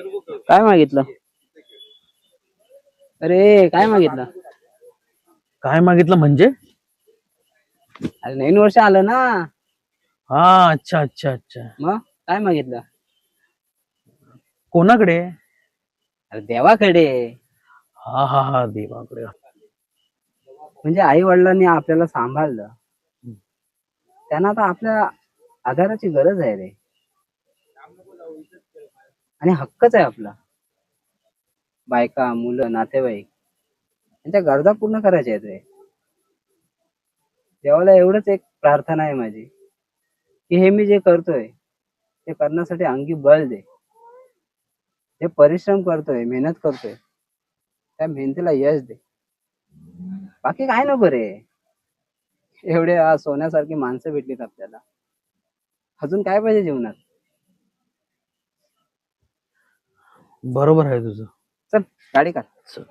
काय मागितलं? अरे काय मागितलं? काय मागितलं म्हणजे? अरे नवीन वर्ष आलं ना. हा, अच्छा अच्छा अच्छा. मग काय मागितलं? कोणाकडे? अरे देवाकडे. हा हा हा, देवाकडे. म्हणजे आई वडिलांनी आपल्याला सांभाळलं, त्यांना आता आपल्या आधाराची गरज आहे रे. आणि हक्कच आहे आपला. बायका, मुलं, नातेवाईक यांच्या गरजा पूर्ण करायच्या आहेत रे. देवाला एवढंच एक प्रार्थना आहे माझी, की हे मी जे करतोय ते करण्यासाठी अंगी बळ दे. हे परिश्रम करतोय, मेहनत करतोय, त्या मेहनतीला यश दे. बाकी काय नको रे. एवढे सोन्यासारखी माणसं भेटलीत आपल्याला, अजून काय पाहिजे जीवनात? बरोबर आहे तुझं. चल गाडी काढ. चल.